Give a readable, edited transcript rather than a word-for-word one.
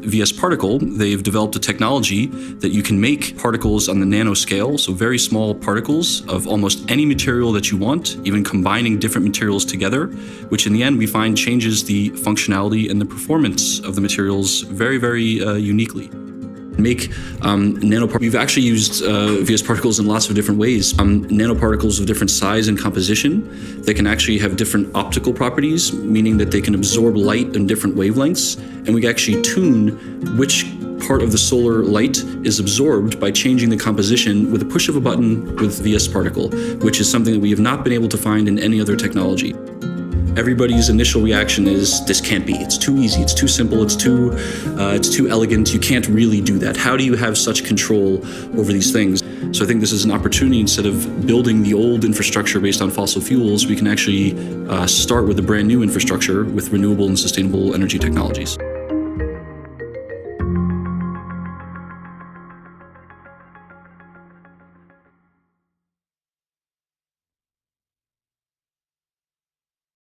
VSPARTICLE, they've developed a technology that you can make particles on the nanoscale, so very small particles of almost any material that you want, even combining different materials together, which in the end we find changes the functionality and the performance of the materials very, very uniquely. Make nanoparticles. We've actually used VSPARTICLEs in lots of different ways. Nanoparticles of different size and composition. They can actually have different optical properties, meaning that they can absorb light in different wavelengths, and we can actually tune which part of the solar light is absorbed by changing the composition with a push of a button with VSPARTICLE, which is something that we have not been able to find in any other technology. Everybody's initial reaction is, this can't be. It's too easy, it's too simple, it's too elegant, you can't really do that. How do you have such control over these things? So I think this is an opportunity. Instead of building the old infrastructure based on fossil fuels, we can actually start with a brand new infrastructure with renewable and sustainable energy technologies.